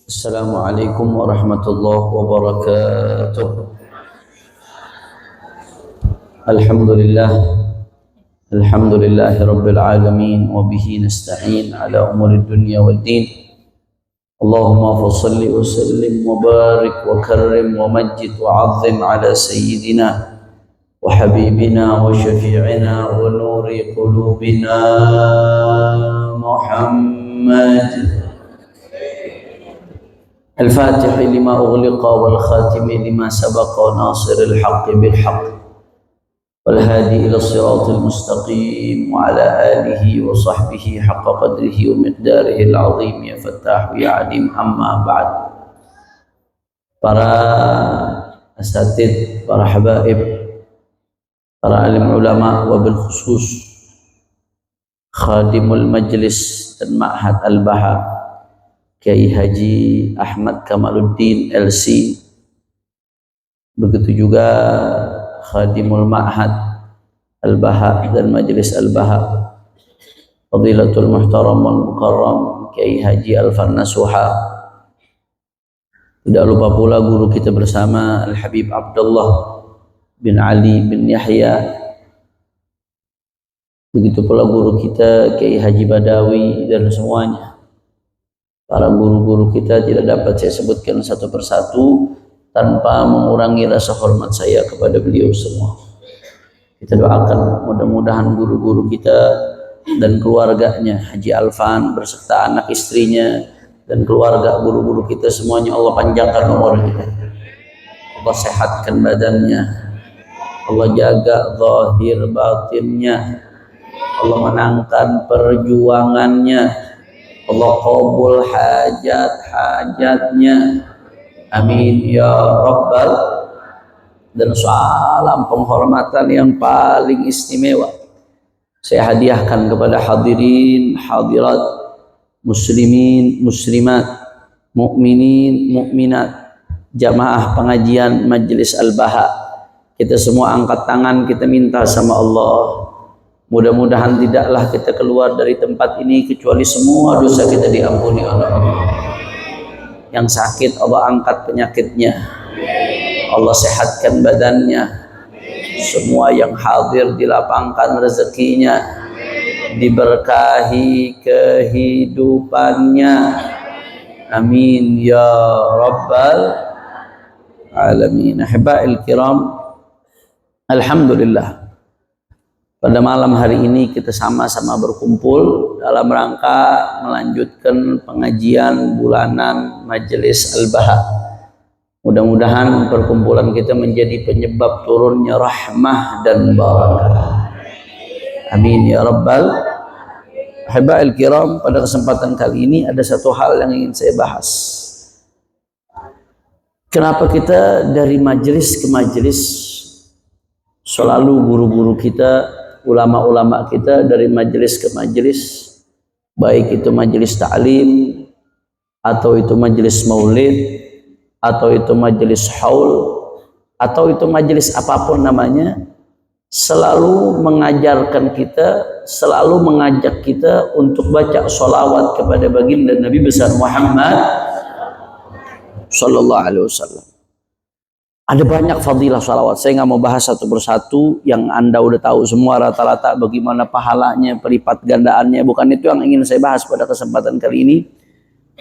Assalamualaikum warahmatullahi wabarakatuh. Alhamdulillah, alhamdulillahi rabbil alamin, wa bihi nasta'in ala umuri dunya wad din. Allahumma fassalli wa sallim wa barik wa karrim wa majjid wa 'azzim ala sayyidina wa habibina wa syafi'ina wa nuri qulubina Muhammad الفاتح لما أغلق والخاتم لما سبق ناصر الحق بالحق والهادي إلى الصراط المستقيم وعلى آله وصحبه حق قدره ومقداره العظيم يا فتاح يا عليم. أما بعد. Para asatid, para habaib, para alim ulama, wabil khusus khadimul majlis dan ma'had al-baha Kiai Haji Ahmad Kamaluddin LC, begitu juga Khadimul Ma'had Al-Baha dan Majelis Al-Baha Fadilatul Muhtaram wal Mukarram Kiai Haji Al-Farnasuha. Tidak lupa pula guru kita bersama Al-Habib Abdullah bin Ali bin Yahya, begitu pula guru kita Kiai Haji Badawi dan semuanya. Para guru-guru kita tidak dapat saya sebutkan satu persatu tanpa mengurangi rasa hormat saya kepada beliau semua. Kita doakan mudah-mudahan guru-guru kita dan keluarganya, Haji Alfan berserta anak istrinya dan keluarga guru-guru kita semuanya, Allah panjangkan umurnya, Allah sehatkan badannya, Allah jaga zahir batinnya, Allah menangkan perjuangannya, Allah qabul hajat-hajatnya, amin ya rabbal. Dan salam penghormatan yang paling istimewa saya hadiahkan kepada hadirin hadirat, muslimin muslimat, mukminin mukminat, jamaah pengajian Majelis Al-Baha. Kita semua angkat tangan, kita minta sama Allah, mudah-mudahan tidaklah kita keluar dari tempat ini kecuali semua dosa kita diampuni oleh Allah. Yang sakit Allah angkat penyakitnya, Allah sehatkan badannya. Semua yang hadir dilapangkan rezekinya, diberkahi kehidupannya, amin ya rabbal alamin. Ahiba'il kiram, alhamdulillah, pada malam hari ini kita sama-sama berkumpul dalam rangka melanjutkan pengajian bulanan Majelis Al-Baha. Mudah-mudahan perkumpulan kita menjadi penyebab turunnya rahmah dan barakah, amin ya rabbal. Ahiba'il kiram, pada kesempatan kali ini ada satu hal yang ingin saya bahas. Kenapa kita dari majelis ke majelis selalu guru-guru kita, ulama-ulama kita dari majelis ke majelis, baik itu majelis ta'lim atau itu majelis maulid atau itu majelis haul atau itu majelis apapun namanya, selalu mengajarkan kita, selalu mengajak kita untuk baca sholawat kepada baginda Nabi besar Muhammad sallallahu alaihi wasallam. Ada banyak fadilah salawat, saya nggak mau bahas satu persatu, yang Anda udah tahu semua rata-rata bagaimana pahalanya, pelipat gandaannya. Bukan itu yang ingin saya bahas pada kesempatan kali ini.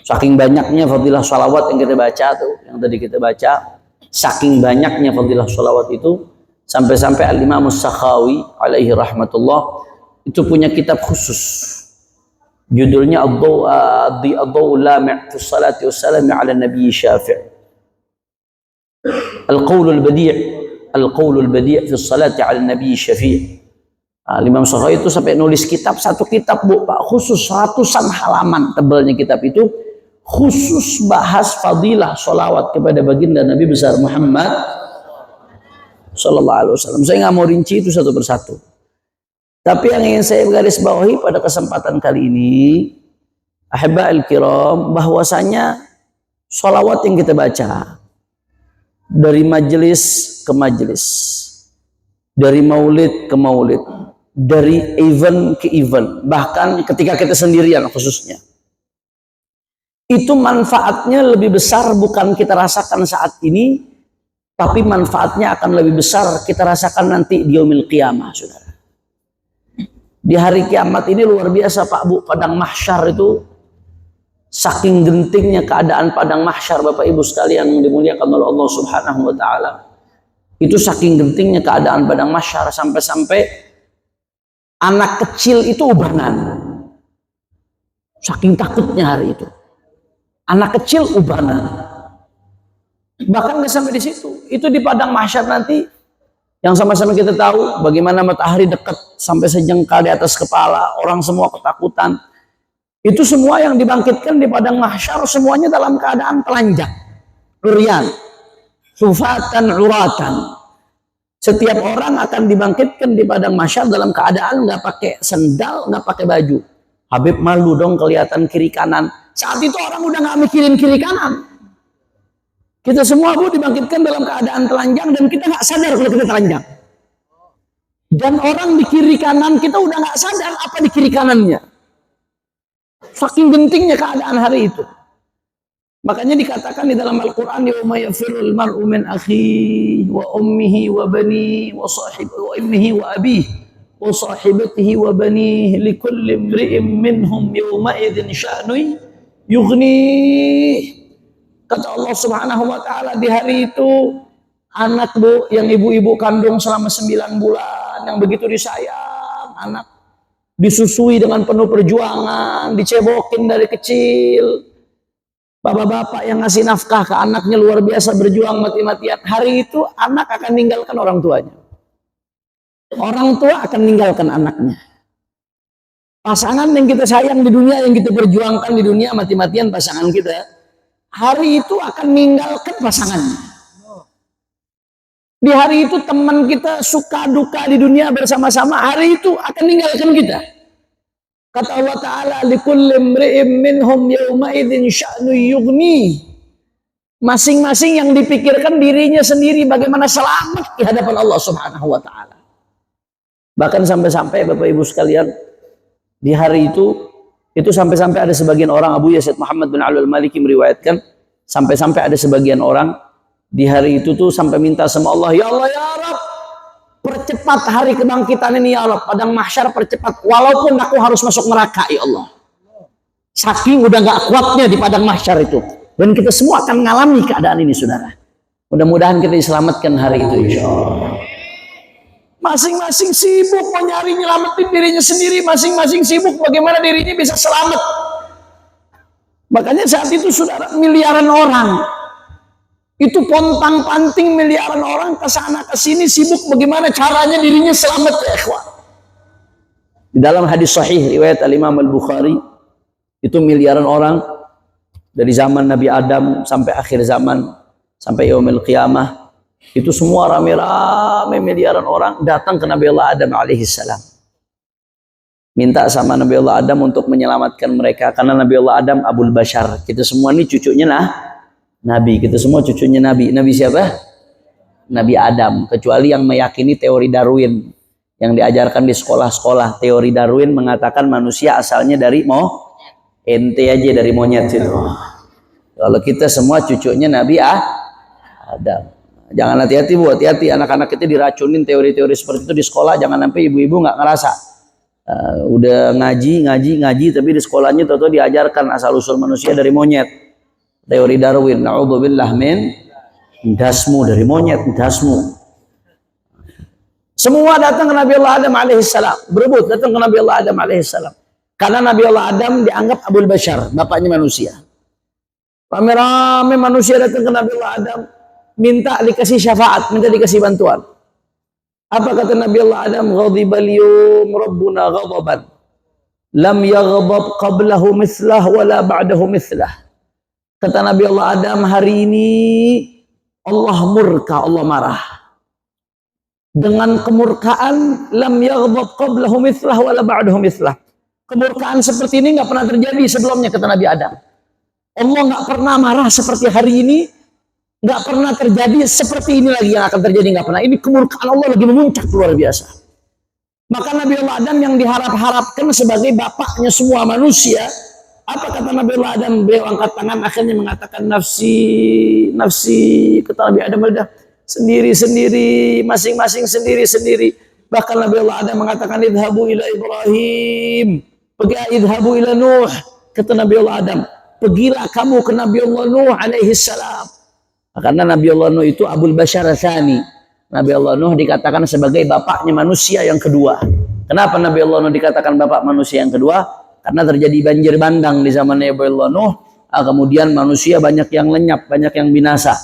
Saking banyaknya fadilah salawat yang kita baca tuh, yang tadi kita baca, saking banyaknya fadilah salawat itu, sampai-sampai Al-Imam As-Sakhawi alaihi rahmatullah itu punya kitab khusus. Judulnya Ad-Daw'u Lami' fi Salati Wassalam ala Nabi Syafi'. Al-Qawlul Badi' fi Salati ala Nabi Syafi'. Imam Sakhawi itu sampai nulis kitab, satu kitab Bu, Pak, khusus ratusan halaman tebalnya kitab itu, khusus bahas fadilah sholawat kepada baginda Nabi besar Muhammad sallallahu alaihi wasallam. Saya nggak mau rinci itu satu persatu, tapi yang ingin saya garis bawahi pada kesempatan kali ini, ahiba'il kiram, bahwasanya sholawat yang kita baca dari majelis ke majelis, dari maulid ke maulid, dari event ke event, bahkan ketika kita sendirian khususnya, itu manfaatnya lebih besar bukan kita rasakan saat ini, tapi manfaatnya akan lebih besar kita rasakan nanti di yaumil qiyamah, saudara. Di hari kiamat ini luar biasa Pak Bu, padang mahsyar itu saking gentingnya keadaan padang mahsyar Bapak Ibu sekalian yang dimuliakan oleh Allah Subhanahu wa taala. Itu saking gentingnya keadaan padang mahsyar sampai-sampai anak kecil itu ubanan. Saking takutnya hari itu. Anak kecil ubanan. Bahkan nggak sampai di situ. Itu di padang mahsyar nanti yang sama-sama kita tahu bagaimana matahari dekat sampai sejengkal di atas kepala, orang semua ketakutan. Itu semua yang dibangkitkan di padang mahsyar semuanya dalam keadaan telanjang, urian, sufatan, uratan. Setiap orang akan dibangkitkan di padang mahsyar dalam keadaan nggak pakai sendal, nggak pakai baju. Habib malu dong kelihatan kiri kanan. Saat itu orang udah nggak mikirin kiri kanan. Kita semua Bu dibangkitkan dalam keadaan telanjang dan kita nggak sadar kalau kita telanjang. Dan orang di kiri kanan kita udah nggak sadar apa di kiri kanannya. Saking gentingnya keadaan hari itu. Makanya dikatakan di dalam Al-Quran, yauma yafirul mar'u min akhihi wa ummihi wa banihi wa sahibihi wa ummihi wa abihi wa sahibatihi wa banihi likulli imri'in minhum yawma idzin sya'nun yughni. Kata Allah Subhanahu wa taala, di hari itu anak Bu yang ibu-ibu kandung selama 9 bulan yang begitu disayang, anak disusui dengan penuh perjuangan, dicebokin dari kecil. Bapak-bapak yang ngasih nafkah ke anaknya luar biasa berjuang mati-matian. Hari itu anak akan meninggalkan orang tuanya. Orang tua akan meninggalkan anaknya. Pasangan yang kita sayang di dunia, yang kita perjuangkan di dunia mati-matian pasangan kita, hari itu akan meninggalkan pasangannya. Di hari itu teman kita suka duka di dunia bersama-sama, hari itu akan meninggalkan kita. Kata Allah Ta'ala, likulli imri'in minhum yawma idzin sya'nu yughni. Masing-masing yang dipikirkan dirinya sendiri bagaimana selamat di hadapan Allah Subhanahu wa taala. Bahkan sampai-sampai Bapak Ibu sekalian, di hari itu sampai-sampai ada sebagian orang, Abu Yazid Muhammad bin Ali al-Maliki meriwayatkan, sampai-sampai ada sebagian orang di hari itu tuh sampai minta sama Allah, ya Allah ya Rabb, percepat hari kebangkitan ini ya Allah, padang mahsyar percepat, walaupun aku harus masuk neraka ya Allah. Saking udah gak kuatnya di padang mahsyar itu. Dan kita semua akan mengalami keadaan ini, saudara. Mudah-mudahan kita diselamatkan hari itu insya Allah. Masing-masing sibuk mau nyari nyelamatin dirinya sendiri, masing-masing sibuk bagaimana dirinya bisa selamat. Makanya saat itu saudara, miliaran orang itu pontang-panting, miliaran orang ke sana ke sini sibuk bagaimana caranya dirinya selamat ya ikhwan. Di dalam hadis sahih riwayat Al-Imam Al-Bukhari, itu miliaran orang dari zaman Nabi Adam sampai akhir zaman, sampai yaumil qiyamah, itu semua rame-rame miliaran orang datang ke Nabi Allah Adam alaihi salam. Minta sama Nabi Allah Adam untuk menyelamatkan mereka, karena Nabi Allah Adam Abul Bashar. Kita semua ini cucunya Nabi, kita semua cucunya Nabi. Nabi siapa? Nabi Adam, kecuali yang meyakini teori Darwin yang diajarkan di sekolah-sekolah. Teori Darwin mengatakan manusia asalnya dari ente aja dari monyet itu. Kalau kita semua cucunya Nabi Adam. Jangan hati-hati Bu, hati-hati anak-anak kita diracunin teori-teori seperti itu di sekolah. Jangan sampai ibu-ibu nggak ngerasa udah ngaji tapi di sekolahnya tahu-tahu diajarkan asal usul manusia dari monyet. Teori Darwin, na'udzubillah min dasmu, dari monyet dasmu. Semua datang ke Nabi Allah Adam alaihissalam, berebut datang ke Nabi Allah Adam alaihissalam. Karena Nabi Allah Adam dianggap Abul Bashar, bapaknya manusia. Rame-rame manusia datang ke Nabi Allah Adam, minta dikasih syafaat, minta dikasih bantuan. Apa kata Nabi Allah Adam? Ghadibal yawm rabbuna ghadaban lam yaghdab qablahu mithlah wala ba'dahu mithlah. Kata Nabi Allah Adam, hari ini Allah murka, Allah marah. Dengan kemurkaan lam yaghdab qablahu mithlah wala ba'dahu mithlah. Kemurkaan seperti ini nggak pernah terjadi sebelumnya, kata Nabi Adam. Allah nggak pernah marah seperti hari ini, nggak pernah terjadi seperti ini lagi yang akan terjadi, nggak pernah. Ini kemurkaan Allah lagi memuncak luar biasa. Maka Nabi Allah Adam yang diharap-harapkan sebagai bapaknya semua manusia, Apa kata Nabi Allah Adam? Beliau angkat tangan akhirnya mengatakan nafsi, nafsi. Kata Nabi Adam, sendiri-sendiri, masing-masing sendiri-sendiri. Bahkan Nabi Allah Adam mengatakan idhabu ila Ibrahim, pergi idhabu ila Nuh. Kata Nabi Allah Adam, pergilah kamu ke Nabi Allah Nuh alaihi salam. Karena Nabi Allah Nuh itu Abul Bashar Tsani. Nabi Allah Nuh dikatakan sebagai bapaknya manusia yang kedua. Kenapa Nabi Allah Nuh dikatakan bapak manusia yang kedua? Karena terjadi banjir bandang di zaman Nabi Allah Nuh. Kemudian manusia banyak yang lenyap, banyak yang binasa.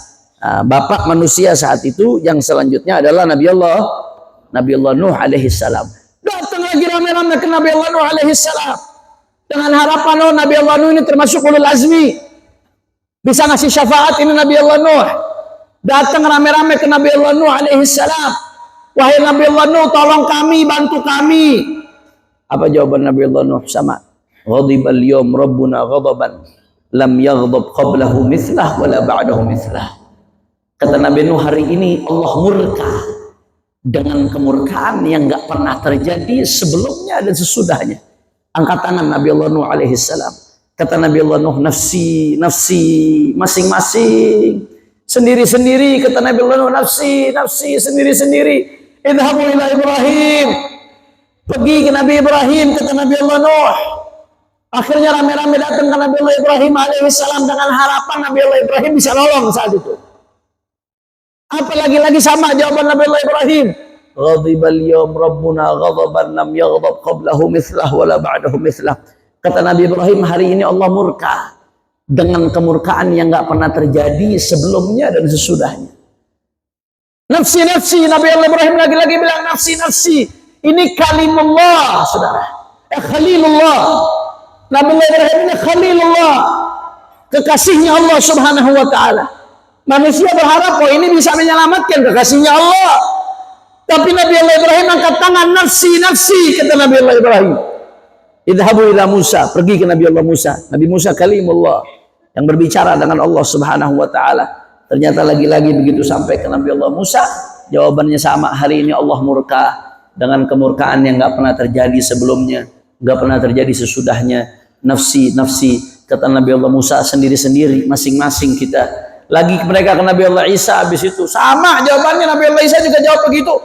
Bapak manusia saat itu yang selanjutnya adalah Nabi Allah Nuh alaihi salam. Datang lagi ramai-ramai ke Nabi Allah Nuh alaihi salam. Dengan harapan Nabi Allah Nuh ini termasuk ulul azmi. Bisa ngasih syafaat ini Nabi Allah Nuh. Datang rame-rame ke Nabi Allah Nuh alaihi salam. Wahai Nabi Allah Nuh, tolong kami, bantu kami. Apa jawaban Nabi Allah Nuh? Sama. Ghadibal yawm rabbuna ghadaban lam yaghdab qablahu mithlah wala ba'dahu mithlah. Kata Nabi Nuh, hari ini Allah murka dengan kemurkaan yang enggak pernah terjadi sebelumnya dan sesudahnya. Angkat tangan Nabi Allah Nuh alaihi salam. Kata Nabi Allah Nuh, nafsi, nafsi, masing-masing, sendiri-sendiri. Kata Nabi Allah Nuh, nafsi, nafsi, sendiri-sendiri. Idhabu ila Ibrahim, pergi ke Nabi Ibrahim. Kata Nabi Allah Nuh. Akhirnya rame-rame datang ke Nabi Allah Ibrahim alaihissalam dengan harapan Nabi Allah Ibrahim bisa nolong saat itu. Apa lagi-lagi sama jawaban Nabi Allah Ibrahim. Ghadibal yawm rabbuna ghadaban lam yaghdab qablahu mithlah wala ba'dahu mithlah. Kata Nabi Ibrahim, hari ini Allah murka dengan kemurkaan yang enggak pernah terjadi sebelumnya dan sesudahnya. Nafsi, nafsi. Nabi Allah Ibrahim lagi-lagi bilang nafsi, nafsi. Ini kalimullah, saudara. Khalilullah. Nabi Allah Ibrahim ini khalilullah, kekasihnya Allah subhanahu wa ta'ala. Manusia berharap, oh ini bisa menyelamatkan kekasihnya Allah. Tapi Nabi Allah Ibrahim angkat tangan, nafsi, nafsi. Kata Nabi Allah Ibrahim, idhabu ila Musa, pergi ke Nabi Allah Musa. Nabi Musa kalimullah, yang berbicara dengan Allah subhanahu wa ta'ala. Ternyata lagi-lagi begitu sampai ke Nabi Allah Musa, jawabannya sama. Hari ini Allah murka dengan kemurkaan yang gak pernah terjadi sebelumnya, gak pernah terjadi sesudahnya. Nafsi, nafsi. Kata Nabi Allah Musa, sendiri-sendiri, masing-masing kita. Lagi mereka ke Nabi Allah Isa, habis itu sama jawabannya. Nabi Allah Isa juga jawab begitu.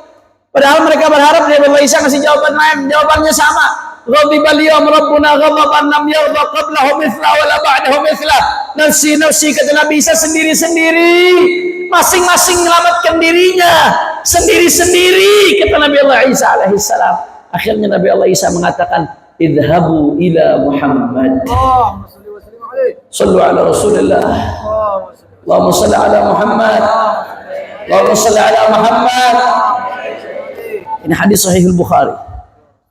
Padahal mereka berharap Nabi Allah Isa ngasih jawaban lain, jawabannya sama. Ghadibal yawm rabbuna ghadaban lam yaghdab qablahu mithla wala ba'dahu mithla. Nafsi, nafsi. Kata Nabi Isa, sendiri-sendiri, masing-masing menyelamatkan dirinya, sendiri-sendiri. Kata Nabi Allah Isa alaihissalam. Akhirnya Nabi Allah Isa mengatakan, idhabu ila Muhammad. Sallu ala Rasulullah. Allahumma salli ala Muhammad. Allahumma salli ala Muhammad. Ini hadis sahih Bukhari.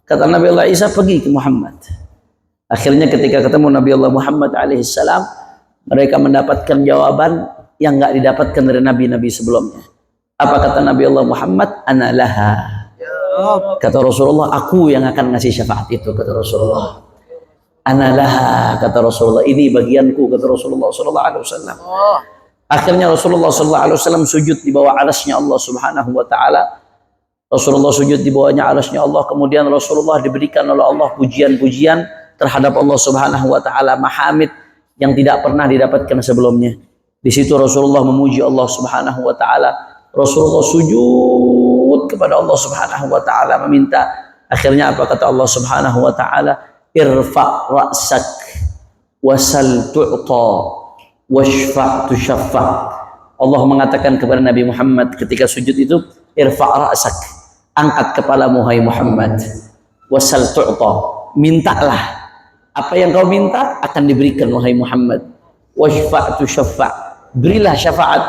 Kata Nabi Allah Isa, pergi ke Muhammad. Akhirnya ketika ketemu Nabi Allah Muhammad alaihissalam, mereka mendapatkan jawaban yang enggak didapatkan dari nabi-nabi sebelumnya. Apa kata Nabi Allah Muhammad? Ana laha. Kata Rasulullah, aku yang akan ngasih syafaat itu. Kata Rasulullah, ana laha. Kata Rasulullah, ini bagianku. Kata Rasulullah sallallahu alaihi wasallam. Akhirnya Rasulullah sallallahu alaihi wasallam sujud di bawah arasy-Nya Allah subhanahu wa ta'ala. Rasulullah sujud di bawahnya arasy-Nya Allah. Kemudian Rasulullah diberikan oleh Allah pujian-pujian terhadap Allah subhanahu wa ta'ala, mahamid yang tidak pernah didapatkan sebelumnya. Di situ Rasulullah memuji Allah subhanahu wa ta'ala. Rasulullah sujud kepada Allah subhanahu wa ta'ala, meminta. Akhirnya apa kata Allah subhanahu wa ta'ala? Irfa' ra'sak wasal tu'ta washfa' tushaffa'. Allah mengatakan kepada Nabi Muhammad ketika sujud itu, irfa' ra'sak, angkat kepalamu hai Muhammad, wasal tu'ta, mintalah, apa yang kau minta akan diberikan wahai Muhammad, washfa' tushaffa', berilah syafaat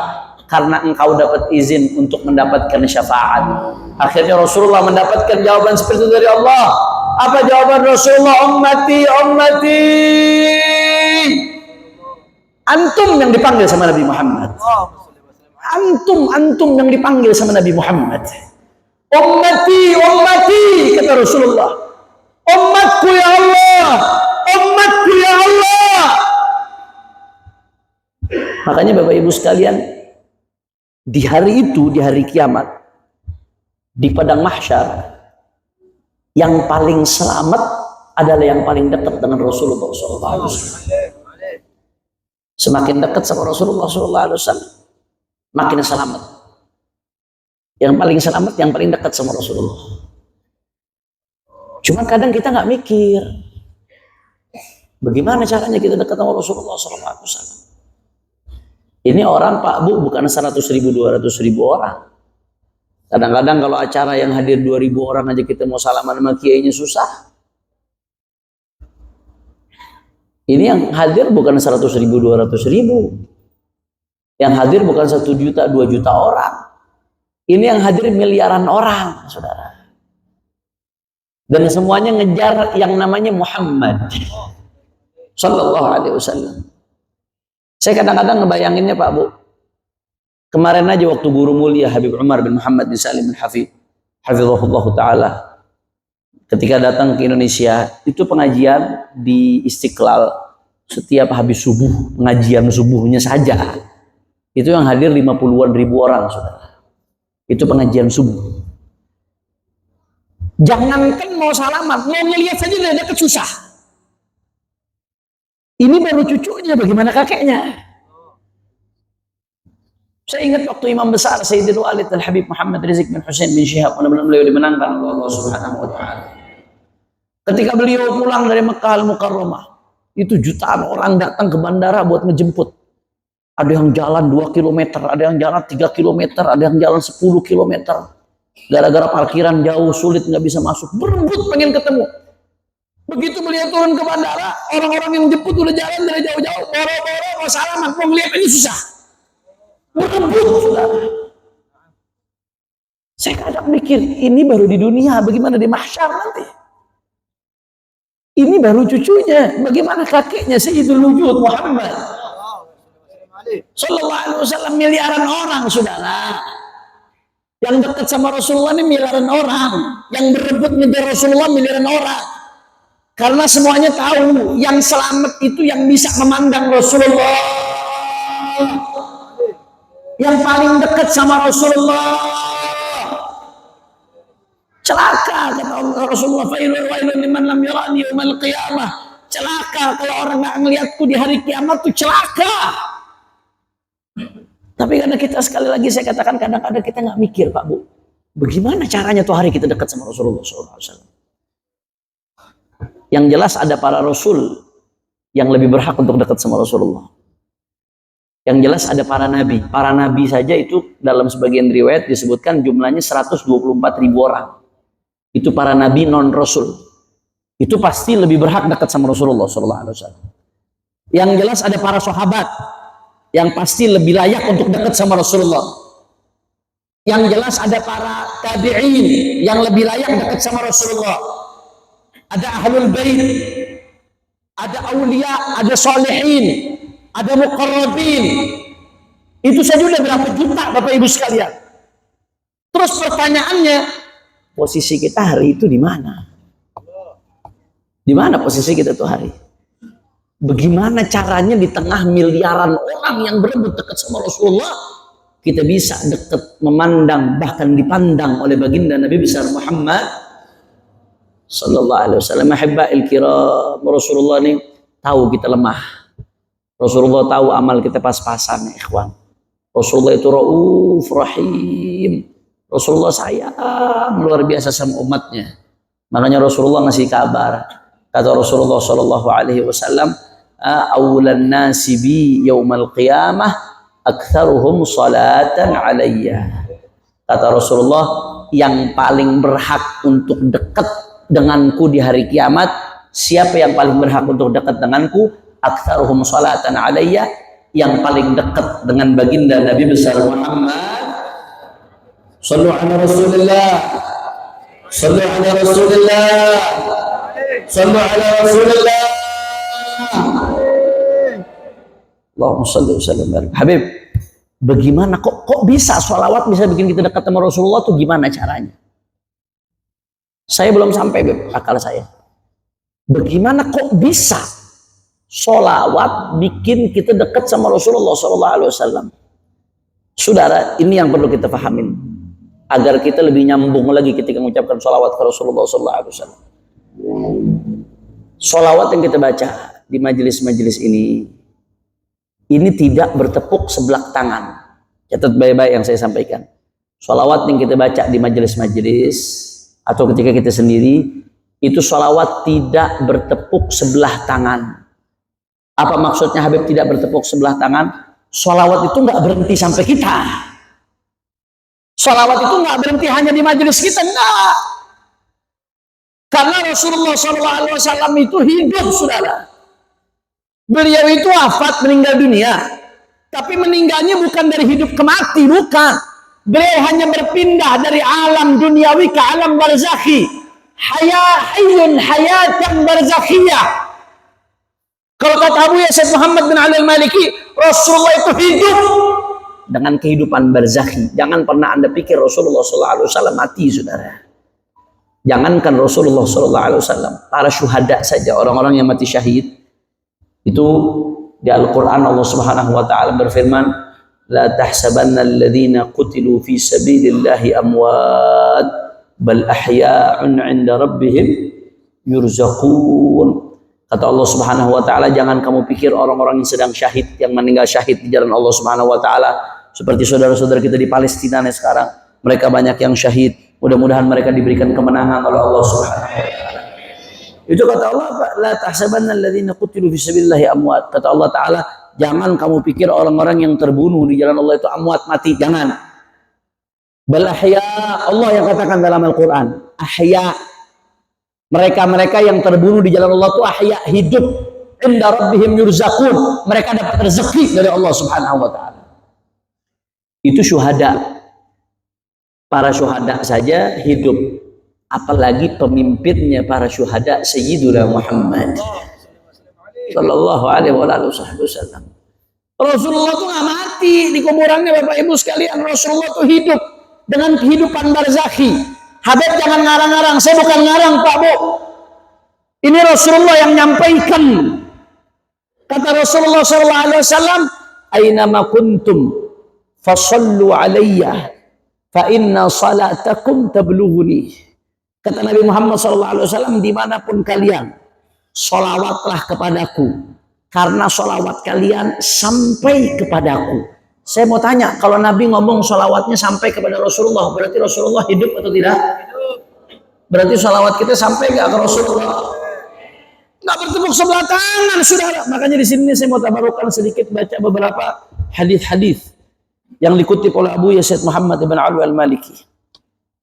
karena engkau dapat izin untuk mendapatkan syafaat. Akhirnya Rasulullah mendapatkan jawaban seperti itu dari Allah. Apa jawaban Rasulullah? Ummati, ummati. Antum yang dipanggil sama Nabi Muhammad. Antum yang dipanggil sama Nabi Muhammad. Ummati, ummati, kata Rasulullah. Umatku ya Allah, umatku ya Allah. Makanya Bapak Ibu sekalian, di hari itu, di hari kiamat, di padang mahsyar, yang paling selamat adalah yang paling dekat dengan Rasulullah SAW. Semakin dekat sama Rasulullah SAW, makin selamat. Yang paling selamat, yang paling dekat sama Rasulullah. Cuman kadang kita nggak mikir, bagaimana caranya kita dekat sama Rasulullah SAW. Ini orang Pak Bu bukan 100.000, 200.000 orang. Kadang-kadang kalau acara yang hadir 2.000 orang aja kita mau salaman sama kiainya susah. Ini yang hadir bukan 100.000, 200.000. Yang hadir bukan 1 juta, 2 juta orang. Ini yang hadir miliaran orang, saudara. Dan semuanya ngejar yang namanya Muhammad Sallallahu Alaihi Wasallam. Saya kadang-kadang ngebayanginnya Pak Bu. Kemarin aja waktu guru mulia Habib Umar bin Muhammad bin Salim bin Hafizahullah Ta'ala, ketika datang ke Indonesia, itu pengajian di Istiqlal setiap habis subuh, pengajian subuhnya saja. Itu yang hadir 50-an ribu orang, saudara. Itu pengajian subuh. Jangankan mau salaman, mau ngelihat saja udah deket susah. Ini baru cucunya, bagaimana kakeknya? Saya ingat waktu imam besar Sayyidina Walid Al-Habib Muhammad Rizik bin Hussein bin Syihab, mudah-mudahan beliau dimenangkan oleh Allah Subhanahu wa Ta'ala. Ketika beliau pulang dari Mekah Al-Mukarramah, itu jutaan orang datang ke bandara buat ngejemput. Ada yang jalan 2 km, ada yang jalan 3 km, ada yang jalan 10 km. Gara-gara parkiran jauh, sulit, nggak bisa masuk, berebut pengen ketemu. Begitu beliau turun ke bandara, orang-orang yang jemput udah jalan dari jauh-jauh, boro-boro mau salaman, mau ngeliat ini susah. Berebut, saudara. Saya kadang mikir, ini baru di dunia, bagaimana di mahsyar nanti? Ini baru cucunya, bagaimana kakeknya Sayyidul Wujud Muhammad Sallallahu Alaihi Wasallam, miliaran orang, saudara. Yang dekat sama Rasulullah ini miliaran orang, yang berebut ngejar Rasulullah miliaran orang. Karena semuanya tahu, yang selamat itu yang bisa memandang Rasulullah, yang paling dekat sama Rasulullah. Celaka kata Allah Rasulullah, failun liman lam yarani yaumal qiyamah. Celaka kalau orang nggak ngelihatku di hari kiamat, tuh celaka. Tapi karena kita, sekali lagi saya katakan, kadang-kadang kita nggak mikir Pak Bu, bagaimana caranya tuh hari kita dekat sama Rasulullah SAW. Yang jelas ada para Rasul yang lebih berhak untuk dekat sama Rasulullah. Yang jelas ada para nabi. Para nabi saja itu dalam sebagian riwayat disebutkan jumlahnya 124.000 orang. Itu para nabi non Rasul. Itu pasti lebih berhak dekat sama Rasulullah SAW. Yang jelas ada para sahabat yang pasti lebih layak untuk dekat sama Rasulullah. Yang jelas ada para tabi'in yang lebih layak dekat sama Rasulullah. Ada ahlul bait, ada aulia, ada solehin, ada muqarrabin. Itu saja udah berapa juta Bapak Ibu sekalian. Terus pertanyaannya, posisi kita hari itu di mana? Di mana posisi kita tuh hari? Bagaimana caranya di tengah miliaran orang yang berebut dekat sama Rasulullah, kita bisa dekat, memandang, bahkan dipandang oleh baginda Nabi besar Muhammad Sallallahu Alaihi Wasallam. Ahibba'il kiram, Rasulullah ini tahu kita lemah. Rasulullah tahu amal kita pas-pasan, ikhwan. Rasulullah itu rauf rahim. Rasulullah sayang luar biasa sama umatnya. Makanya Rasulullah ngasih kabar. Kata Rasulullah Sallallahu Alaihi Wasallam, awlan nasi bi yaumal qiyamah aktsaruhum salatan alayya. Kata Rasulullah, yang paling berhak untuk dekat denganku di hari kiamat, siapa yang paling berhak untuk dekat denganku? Aktsaruhum salatan alayya, yang paling dekat dengan baginda Nabi besar Muhammad. Sallu ala Rasulillah, sallu ala Rasulillah, sallu ala Rasulillah. Allahumma salli wa sallim barik. Habib, bagaimana kok bisa sholawat bisa bikin kita dekat sama Rasulullah tuh, gimana caranya? Saya belum sampai Beb, akal saya. Bagaimana kok bisa sholawat bikin kita dekat sama Rasulullah SAW? Saudara, ini yang perlu kita pahamin agar kita lebih nyambung lagi ketika mengucapkan sholawat ke Rasulullah SAW. Sholawat yang kita baca di majelis-majelis ini tidak bertepuk sebelah tangan. Catat baik-baik yang saya sampaikan. Sholawat yang kita baca di majelis-majelis atau ketika kita sendiri, itu sholawat tidak bertepuk sebelah tangan. Apa maksudnya Habib tidak bertepuk sebelah tangan? Sholawat itu nggak berhenti sampai kita. Sholawat itu nggak berhenti hanya di majelis kita, enggak. Karena Rasulullah SAW itu hidup, saudara. Beliau itu wafat, meninggal dunia. Tapi meninggalnya bukan dari hidup ke mati, bukan. Beliau hanya berpindah dari alam duniawi ke alam barzakhi. Hayyun hayatan barzakhiyah. Kalau kata Abu Yazid Muhammad bin Ali al-Maliki, Rasulullah itu hidup dengan kehidupan barzakhi. Jangan pernah Anda pikir Rasulullah SAW mati, saudara. Jangankan Rasulullah SAW, para syuhada saja, orang-orang yang mati syahid, itu di Al-Quran Allah Subhanahu Wa Taala berfirman, la tahsabanna alladhina qutilu fi sabilillahi amwat bal ahya'un 'inda rabbihim yurzaqun. Kata Allah Subhanahu Wa Taala, jangan kamu pikir orang-orang yang sedang syahid, yang meninggal syahid di jalan Allah Subhanahu Wa Taala, seperti saudara-saudara kita di Palestina nih sekarang, mereka banyak yang syahid. Mudah-mudahan mereka diberikan kemenangan oleh Allah Subhanahu wa taala. Itu kata Allah, la tahsabanna alladziina qutilu fi sabilillahi amwat. Kata Allah taala, jangan kamu pikir orang-orang yang terbunuh di jalan Allah itu amwat, mati, jangan. Bal ahya, Allah yang katakan dalam Al-Qur'an, ahya. Mereka-mereka yang terbunuh di jalan Allah itu ahya, hidup. Inda rabbihim yurzaqun. Mereka dapat rezeki dari Allah Subhanahu wa taala. Itu syuhada. Para syuhada saja hidup, apalagi pemimpinnya para syuhada Sayyiduna Muhammad sallallahu alaihi wasallam. Rasulullah itu nggak mati di kuburannya, Bapak Ibu sekalian. Rasulullah itu hidup dengan kehidupan barzakhi. Habib jangan ngarang-ngarang, saya bukan ngarang Pak Bu. Ini Rasulullah yang nyampaikan. Kata Rasulullah sallallahu alaihi wasallam, "Aina ma kuntum fasallu alayya fa inna salatakum tablughuni." Kata Nabi Muhammad SAW, dimanapun kalian, sholawatlah kepadaku, karena sholawat kalian sampai kepadaku. Saya mau tanya, kalau Nabi ngomong sholawatnya sampai kepada Rasulullah, berarti Rasulullah hidup atau tidak? Berarti sholawat kita sampai nggak ke Rasulullah? Nggak bertepuk sebelah tangan, saudara. Makanya di sini saya mau tabarukan sedikit, baca beberapa hadis-hadis yang dikutip oleh Abu Yazid Muhammad bin Ali al-Maliki.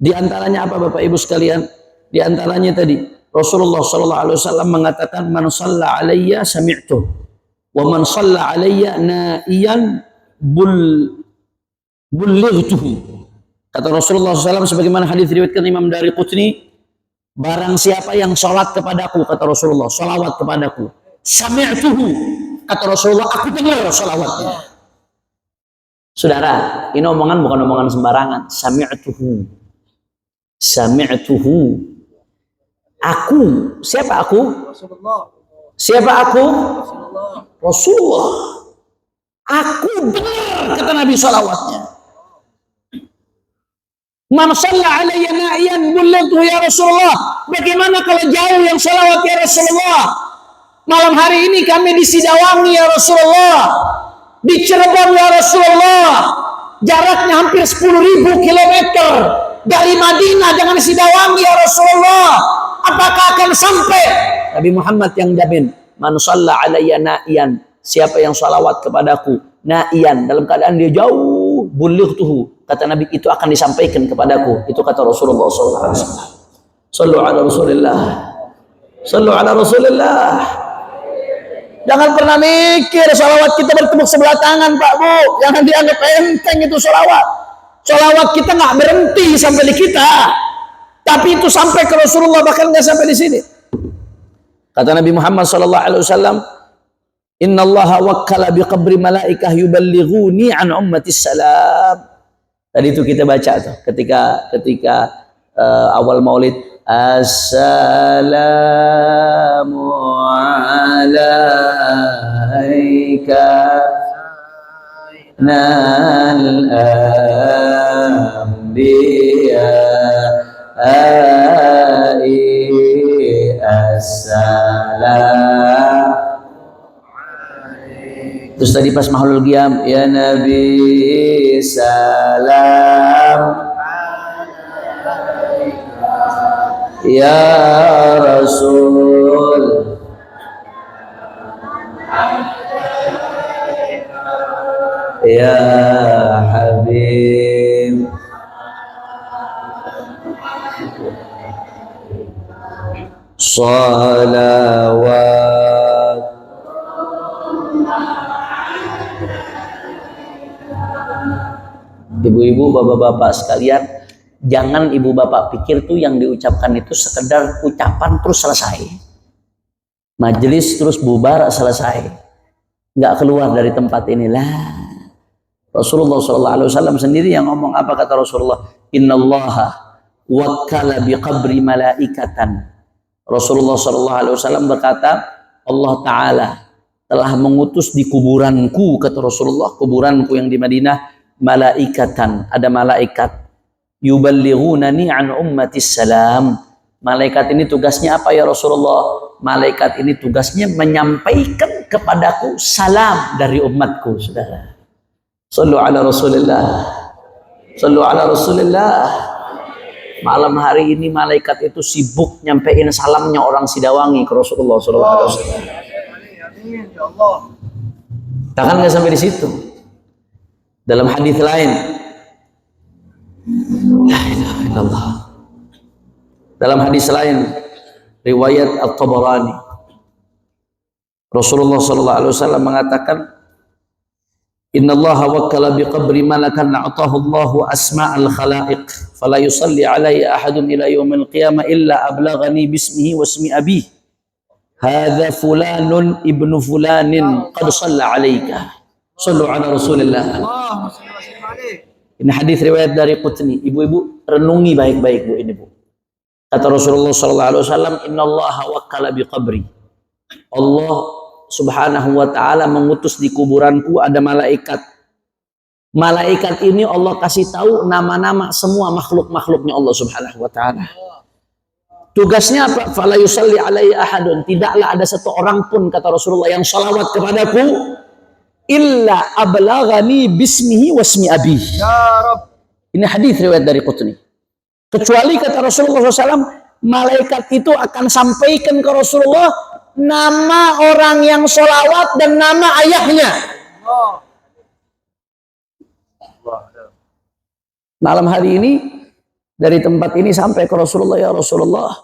Di antaranya apa Bapak Ibu sekalian? Di antaranya tadi Rasulullah SAW mengatakan, man shalla alayya sami'tu wa man shalla alayya na'iyan bullightuhu. Kata Rasulullah SAW sebagaimana hadis riwayatkan Imam Daraqutni, barang siapa yang salat kepadaku, kata Rasulullah, salawat kepadaku, sami'tuhu, kata Rasulullah, aku dengar salawatnya. Saudara, ini omongan bukan omongan sembarangan. Sami'tuhu. Sami'tuhu. Aku. Siapa aku? Rasulullah. Siapa aku? Rasulullah. Rasulullah. Aku dengar, kata Nabi salawatnya. Man shalla alayya na'iyan bullatuhu ya Rasulullah. Bagaimana kalau jauh yang salawat ya Rasulullah? Malam hari ini kami di Sidawangi ya Rasulullah. Di Cirebon ya Rasulullah, jaraknya hampir 10.000 kilometer dari Madinah dengan Sidawangi ya Rasulullah. Apakah akan sampai? Nabi Muhammad yang jamin, man shalla alayya na'iyan, siapa yang salawat kepadaku na'iyan, dalam keadaan dia jauh, bullightuhu, kata Nabi, itu akan disampaikan kepadaku. Itu kata Rasulullah SAW. Sallu ala Rasulillah. Sallu ala Rasulillah. Jangan pernah mikir salawat kita bertepuk sebelah tangan, Pak Bu. Jangan dianggap enteng itu salawat. Salawat kita nggak berhenti sampai di kita, tapi itu sampai ke Rasulullah, bahkan nggak sampai di sini. Kata Nabi Muhammad SAW, Inna Allah wakkala bi qabri malaikah yuballighuni an ummatis salam. Tadi itu kita baca tuh ketika awal Maulid, Assalamu alaika nal anbiya assalamu Terus tadi pas mahlul qiyam, ya Nabi salam, ya Rasul, ya Habib, salawat. Ibu-ibu, bapak-bapak sekalian, jangan ibu bapak pikir tuh yang diucapkan itu sekedar ucapan terus selesai. Majelis terus bubar selesai. Nggak keluar dari tempat inilah. Rasulullah SAW sendiri yang ngomong, apa kata Rasulullah? Innallaha wakkala biqabri malaikatan. Rasulullah SAW berkata, Allah Ta'ala telah mengutus di kuburanku, kata Rasulullah, kuburanku yang di Madinah, malaikatan, ada malaikat, yuballighunani an ummatis salam. Malaikat ini tugasnya apa ya Rasulullah? Malaikat ini tugasnya menyampaikan kepadaku salam dari umatku, saudara. Sallu ala Rasulillah. Sallu ala Rasulillah. Malam hari ini malaikat itu sibuk nyampein salamnya orang Sidawangi ke Rasulullah SAW. Takkan nggak sampai di situ. Dalam hadis lain, la ilaha illallah. Dalam hadis lain, riwayat At-Tabarani, Rasulullah SAW mengatakan, Innallaha wakkala biqabri malakan a'tahu Allahu asma'al khalaiq fala yusalli alaihi ahadun ila yaumil qiyamah illa ablaghani bismihi wa ismi abihi hadza fulanun ibnu fulanin qad shalla alaika. Sallu ala Rasulillah. Ini hadis riwayat dari Qutni. Ibu-ibu renungi baik-baik Bu ini Bu. Kata Rasulullah SAW, Innallaha wakkala biqabri. Allah Subhanahu wa ta'ala mengutus di kuburanku ada malaikat. Malaikat ini Allah kasih tahu nama-nama semua makhluk-makhluknya Allah Subhanahu wa ta'ala. Tugasnya apa? Fala yusalli alaihi ahadun. Tidaklah ada satu orang pun, kata Rasulullah, yang salawat kepadaku illa ablaghani bismihi wasmi abihi. Ya Rabb. Ini hadis riwayat dari Qutni. Kecuali kata Rasulullah SAW, malaikat itu akan sampaikan ke Rasulullah nama orang yang sholawat dan nama ayahnya. Malam hari ini dari tempat ini sampai ke Rasulullah, ya Rasulullah,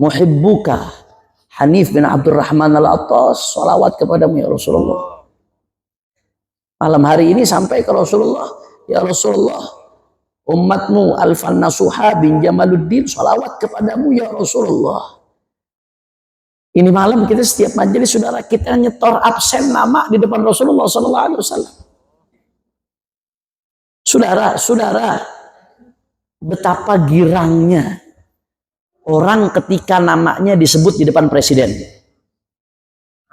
muhibbuka Hanif bin Abdurrahman al-Attas sholawat kepadamu ya Rasulullah. Malam hari ini sampai ke Rasulullah, ya Rasulullah, umatmu Alfan Nasuha bin Jamaluddin sholawat kepadamu ya Rasulullah. Ini malam kita setiap majelis saudara kita nyetor absen nama di depan Rasulullah SAW. Saudara, betapa girangnya orang ketika namanya disebut di depan presiden.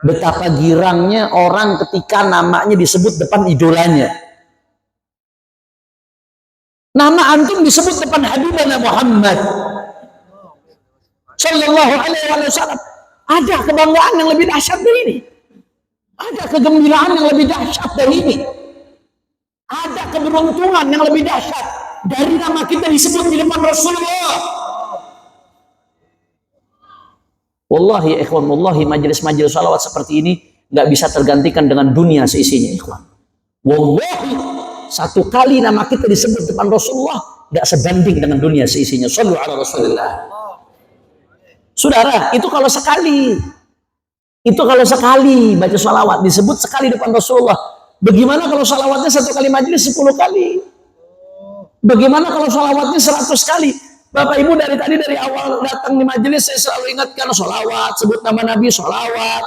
Betapa girangnya orang ketika namanya disebut depan idolanya. Nama antum disebut depan Habibana Muhammad Sallallahu Alaihi Wasallam. Ada kebanggaan yang lebih dahsyat dari ini. Ada kegembiraan yang lebih dahsyat dari ini. Ada keberuntungan yang lebih dahsyat dari nama kita disebut di depan Rasulullah. Wallahi ikhwan, wallahi majelis-majelis salawat seperti ini nggak bisa tergantikan dengan dunia seisinya ikhwan. Wallahi satu kali nama kita disebut depan Rasulullah nggak sebanding dengan dunia seisinya. Sallu ala Rasulillah. Saudara, itu kalau sekali. Itu kalau sekali baca salawat disebut sekali depan Rasulullah. Bagaimana kalau salawatnya satu kali majelis 10 kali? Bagaimana kalau salawatnya 100 kali? Bapak Ibu dari tadi dari awal datang di majelis saya selalu ingatkan salawat, sebut nama Nabi salawat.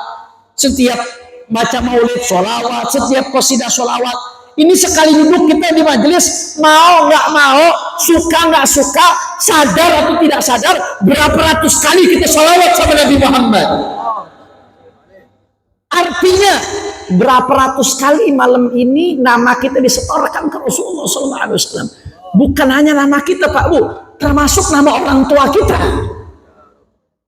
Setiap baca maulid salawat, setiap qasidah salawat. Ini sekali duduk kita di majelis, mau nggak mau, suka nggak suka, sadar atau tidak sadar, berapa ratus kali kita salawat sama Nabi Muhammad. Artinya berapa ratus kali malam ini nama kita disetorkan ke Rasulullah SAW. Bukan hanya nama kita Pak Bu, termasuk nama orang tua kita.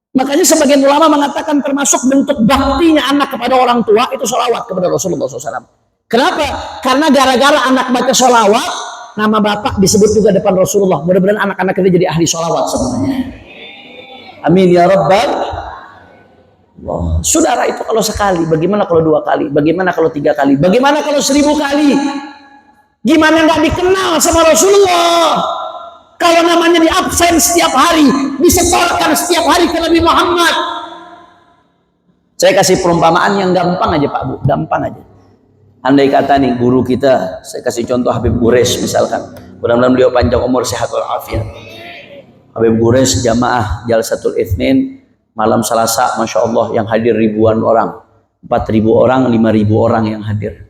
Makanya sebagian ulama mengatakan termasuk bentuk baktinya anak kepada orang tua itu sholawat kepada Rasulullah SAW. Kenapa? Karena gara-gara anak baca sholawat, nama bapak disebut juga depan Rasulullah. Mudah-mudahan anak-anak kita jadi ahli sholawat semuanya. Amin ya rabbal Allah. Saudara, itu kalau sekali, bagaimana kalau 2 kali, bagaimana kalau 3 kali, bagaimana kalau 1000 kali? Gimana nggak dikenal sama Rasulullah? Kalau namanya di absen setiap hari, disetorkan setiap hari ke Nabi Muhammad. Saya kasih perumpamaan yang gampang aja Pak Bu, gampang aja. Andai kata nih guru kita, saya kasih contoh Habib Quraisy misalkan. Mudah-mudahan beliau panjang umur, sehat walafiat. Habib Quraisy jamaah Jalsatul Itsnin malam Selasa, Masya Allah yang hadir ribuan orang, 4.000 orang, 5.000 orang yang hadir.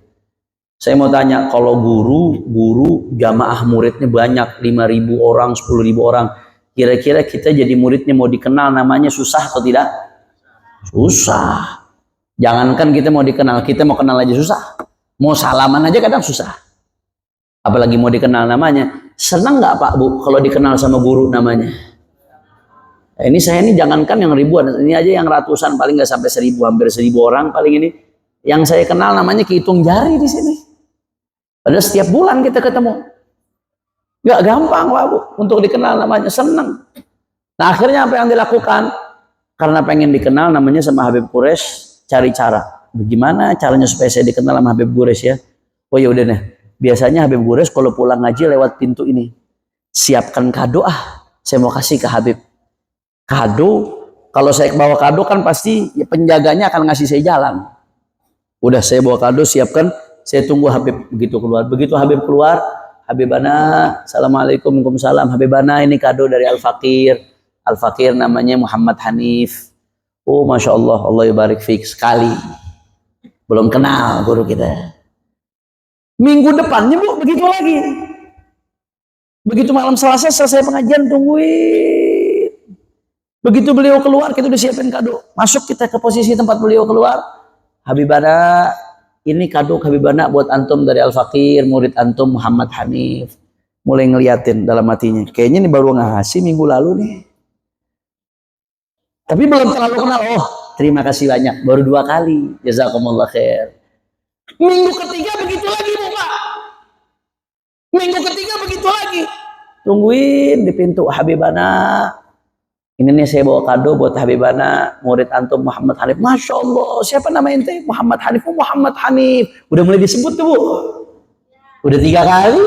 Saya mau tanya, kalau guru jamaah muridnya banyak, 5.000 orang, 10.000 orang, kira-kira kita jadi muridnya mau dikenal namanya susah atau tidak? Susah. Jangankan kita mau dikenal, kita mau kenal aja susah. Mau salaman aja kadang susah. Apalagi mau dikenal namanya. Senang nggak Pak Bu kalau dikenal sama guru namanya? Nah, ini saya ini jangankan yang ribuan, ini aja yang ratusan, paling nggak sampai 1.000, hampir 1.000 orang paling ini. Yang saya kenal namanya kehitung jari di sini. Padahal setiap bulan kita ketemu. Nggak gampang Pak Bu untuk dikenal namanya, senang. Nah akhirnya apa yang dilakukan? Karena pengen dikenal namanya sama Habib Quraisy, cari cara. Bagaimana caranya supaya saya dikenal sama Habib Quraisy ya? Oh ya udah nih. Biasanya Habib Quraisy kalau pulang ngaji lewat pintu ini. Siapkan kado saya mau kasih ke Habib. Kado, kalau saya bawa kado kan pasti ya penjaganya akan ngasih saya jalan. Udah saya bawa kado, siapkan, saya tunggu Habib begitu keluar. Begitu Habib keluar, Habibana, Assalamualaikum, Waalaikumsalam. Habibana ini kado dari Al-Fakir. Al-Fakir namanya Muhammad Hanif. Oh Masya Allah, Allah yabarik fiik sekali. Belum kenal guru kita. Minggu depannya Bu, begitu lagi. Begitu malam Selasa selesai pengajian, tungguin. Begitu beliau keluar, kita udah siapin kado. Masuk kita ke posisi tempat beliau keluar. Habibana, ini kado Habibana buat antum dari Al-Fakir, murid antum Muhammad Hanif. Mulai ngeliatin dalam hatinya. Kayaknya ini baru ngasih minggu lalu nih. Tapi belum terlalu kenal. Oh, terima kasih banyak. Baru 2 kali. Jazakumullah khair. Minggu ketiga begitu lagi, Bu, Pak. Minggu ketiga begitu lagi. Tungguin di pintu Habibana. Ini nih saya bawa kado buat Habibana, murid antum Muhammad Hanif. Masya Allah, siapa nama ente? Muhammad Hanif. Oh, Muhammad Hanif. Udah mulai disebut tuh, Bu. Udah 3 kali.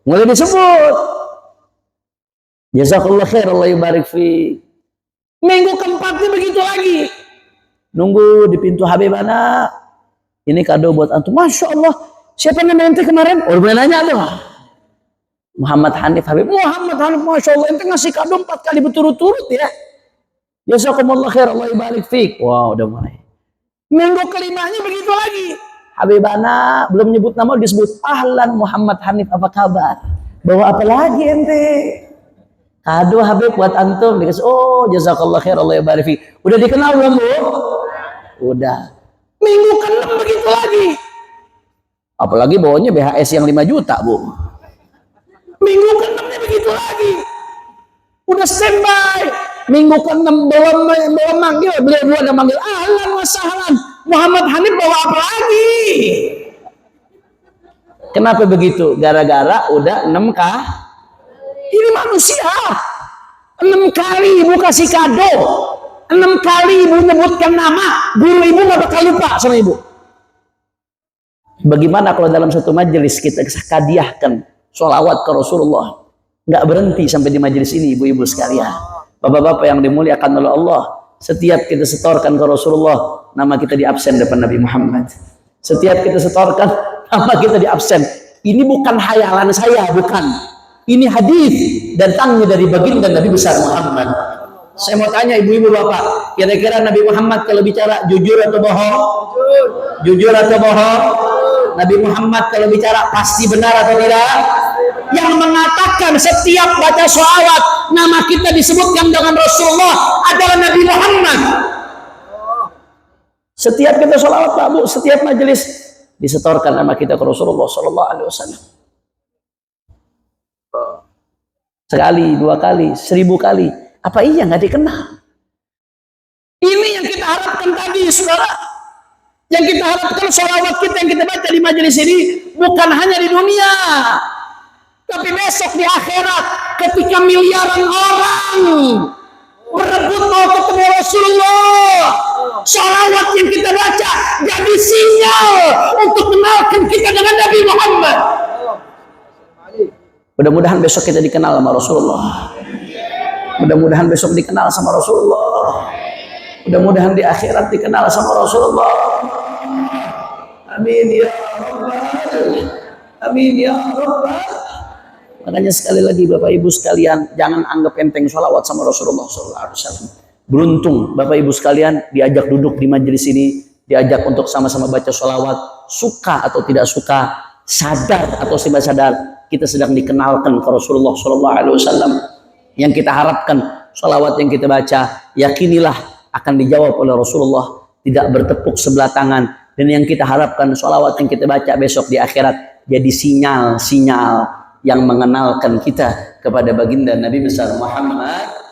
Mulai disebut. Jazakallah khair, Allah yubarik fi. Minggu keempatnya begitu lagi. Nunggu di pintu Habibana. Ini kado buat antum. Masya Allah, siapa nama ente kemarin? Oh, boleh nanya tuh. Muhammad Hanif Habib. Muhammad Hanif, Masya Allah, ente ngasih kado 4 kali berturut-turut ya. Jazakumullah khair, Allah yubarik fiik. Wow, udah mulai. Minggu kelimanya begitu lagi. Habibana belum nyebut nama, disebut ahlan Muhammad Hanif, apa kabar? Bawa apa lagi ente? Kado Habib buat antum. Dikasih, oh jazakallah khair, Allah yubarik fiik. Udah dikenal belum Bu? Udah. Minggu ke-6 begitu lagi. Apalagi bawanya BHS yang 5 juta Bu. Minggu ke-6 begitu lagi. Udah standby. Minggu ke-6 belum manggil, beliau ada manggil ahlan wa sahlan. Muhammad Hanif bawa apa lagi? Kenapa begitu? Gara-gara udah 6 kah? Ini manusia. 6 kali ibu kasih kado. 6 kali ibu menyebutkan nama. Guru ibu gak bakal lupa sama ibu. Bagaimana kalau dalam satu majelis kita hadiahkan sholawat ke Rasulullah? Nggak berhenti sampai di majelis ini, ibu-ibu sekalian, bapak-bapak yang dimuliakan oleh Allah. Setiap kita setorkan ke Rasulullah, nama kita di absen depan Nabi Muhammad. Setiap kita setorkan, nama kita di absen. Ini bukan hayalan saya, bukan. Ini hadis datangnya dari baginda Nabi besar Muhammad. Saya mau tanya ibu-ibu bapak, kira-kira Nabi Muhammad kalau bicara jujur atau bohong? Jujur atau bohong? Nabi Muhammad kalau bicara pasti benar atau tidak? Yang mengatakan setiap baca sholawat nama kita disebutkan dengan Rasulullah adalah Nabi Muhammad. Setiap kita sholawat Pak Bu, setiap majelis disetorkan nama kita ke Rasulullah Sallallahu Alaihi Wasallam. Sekali, 2 kali, 1000 kali. Apa iya nggak dikenal? Ini yang kita harapkan tadi, saudara. Yang kita harapkan sholawat kita yang kita baca di majelis ini bukan hanya di dunia, tapi besok di akhirat ketika miliaran orang berebut mau ketemu Rasulullah, sholawat yang kita baca jadi sinyal untuk kenalkan kita dengan Nabi Muhammad. Mudah-mudahan besok kita dikenal sama Rasulullah. Mudah-mudahan besok dikenal sama Rasulullah. Mudah-mudahan di akhirat dikenal sama Rasulullah. Amin ya Rabbal. Amin ya Rabbal. Makanya sekali lagi Bapak Ibu sekalian, jangan anggap enteng sholawat sama Rasulullah SAW. Beruntung Bapak Ibu sekalian diajak duduk di majelis ini, diajak untuk sama-sama baca sholawat, suka atau tidak suka, sadar atau tidak sadar, kita sedang dikenalkan ke Rasulullah SAW. Yang kita harapkan sholawat yang kita baca, yakinilah akan dijawab oleh Rasulullah, tidak bertepuk sebelah tangan. Dan yang kita harapkan sholawat yang kita baca besok di akhirat jadi sinyal-sinyal yang mengenalkan kita kepada baginda Nabi besar Muhammad